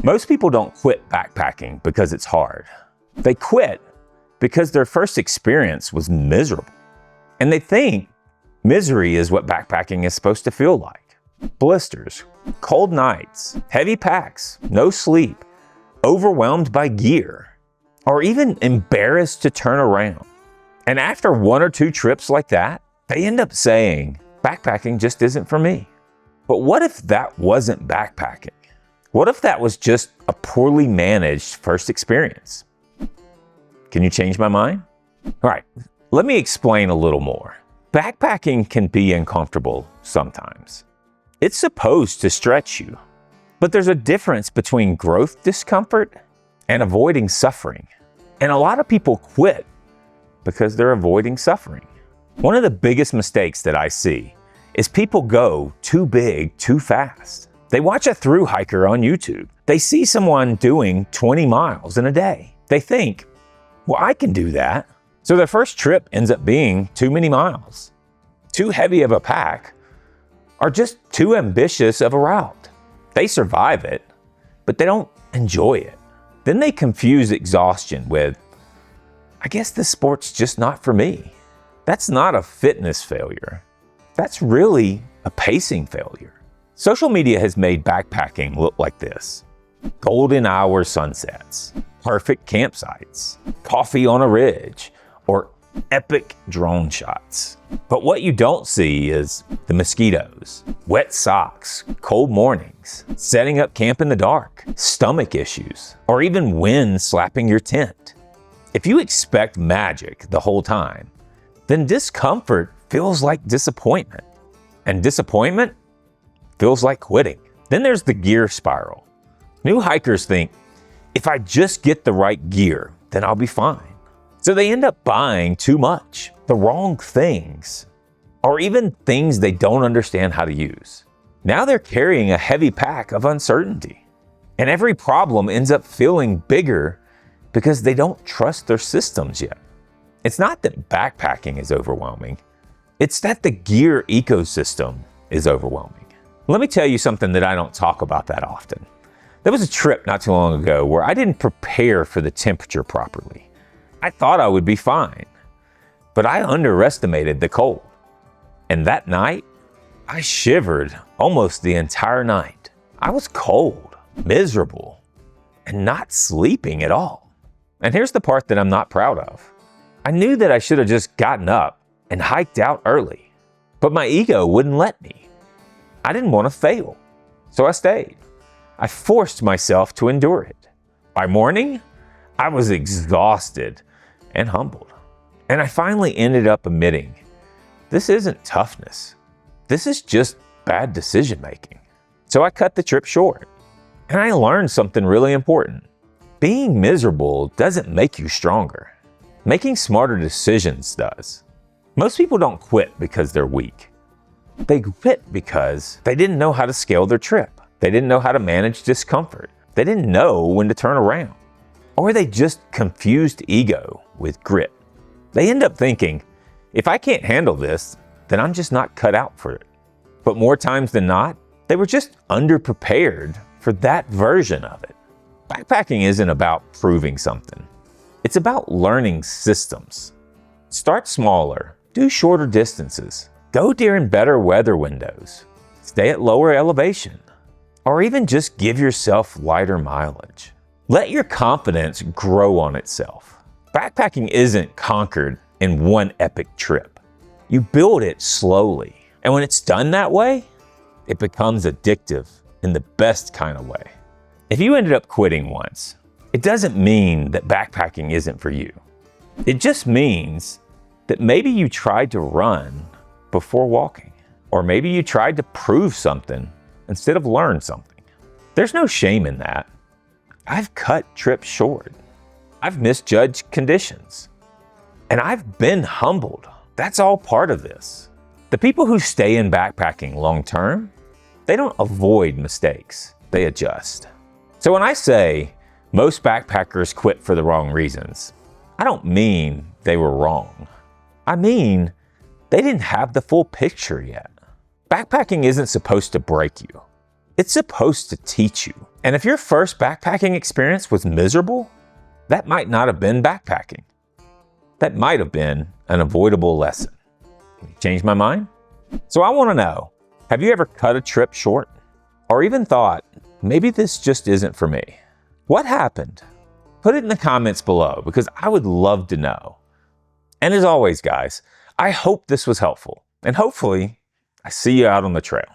Most people don't quit backpacking because it's hard. They quit because their first experience was miserable. And they think misery is what backpacking is supposed to feel like. Blisters, cold nights, heavy packs, no sleep, overwhelmed by gear, or even embarrassed to turn around. And after one or two trips like that, they end up saying, backpacking just isn't for me. But what if that wasn't backpacking? What if that was just a poorly managed first experience? Can you change my mind? All right, let me explain a little more. Backpacking can be uncomfortable sometimes. It's supposed to stretch you, but there's a difference between growth discomfort and avoiding suffering. And a lot of people quit because they're avoiding suffering. One of the biggest mistakes that I see is people go too big too fast. They watch a thru-hiker on YouTube. They see someone doing 20 miles in a day. They think, well, I can do that. So their first trip ends up being too many miles, too heavy of a pack, or just too ambitious of a route. They survive it, but they don't enjoy it. Then they confuse exhaustion with, I guess this sport's just not for me. That's not a fitness failure. That's really a pacing failure. Social media has made backpacking look like this: golden hour sunsets, perfect campsites, coffee on a ridge, or epic drone shots. But what you don't see is the mosquitoes, wet socks, cold mornings, setting up camp in the dark, stomach issues, or even wind slapping your tent. If you expect magic the whole time, then discomfort feels like disappointment, and disappointment feels like quitting. Then there's the gear spiral. New hikers think, if I just get the right gear, then I'll be fine. So they end up buying too much, the wrong things, or even things they don't understand how to use. Now they're carrying a heavy pack of uncertainty, and every problem ends up feeling bigger because they don't trust their systems yet. It's not that backpacking is overwhelming, it's that the gear ecosystem is overwhelming. Let me tell you something that I don't talk about that often. There was a trip not too long ago where I didn't prepare for the temperature properly. I thought I would be fine, but I underestimated the cold. And that night, I shivered almost the entire night. I was cold, miserable, and not sleeping at all. And here's the part that I'm not proud of. I knew that I should have just gotten up and hiked out early, but my ego wouldn't let me. I didn't want to fail, so I stayed. I forced myself to endure it. By morning, I was exhausted and humbled. And I finally ended up admitting, this isn't toughness. This is just bad decision making. So I cut the trip short. And I learned something really important. Being miserable doesn't make you stronger. Making smarter decisions does. Most people don't quit because they're weak. They quit because they didn't know how to scale their trip. They didn't know how to manage discomfort. They didn't know when to turn around. Or they just confused ego with grit. They end up thinking, if I can't handle this, then I'm just not cut out for it. But more times than not, they were just underprepared for that version of it. Backpacking isn't about proving something. It's about learning systems. Start smaller, do shorter distances, go during better weather windows, stay at lower elevation, or even just give yourself lighter mileage. Let your confidence grow on itself. Backpacking isn't conquered in one epic trip. You build it slowly, and when it's done that way, it becomes addictive in the best kind of way. If you ended up quitting once, it doesn't mean that backpacking isn't for you. It just means that maybe you tried to run before walking, or maybe you tried to prove something instead of learn something. There's no shame in that. I've cut trips short. I've misjudged conditions. And I've been humbled. That's all part of this. The people who stay in backpacking long term, they don't avoid mistakes, they adjust. So when I say most backpackers quit for the wrong reasons, I don't mean they were wrong. I mean, they didn't have the full picture yet. Backpacking isn't supposed to break you. It's supposed to teach you. And if your first backpacking experience was miserable, that might not have been backpacking. That might have been an avoidable lesson. Changed my mind? So I want to know, have you ever cut a trip short? Or even thought, maybe this just isn't for me? What happened? Put it in the comments below because I would love to know. And as always, guys, I hope this was helpful. And hopefully, I see you out on the trail.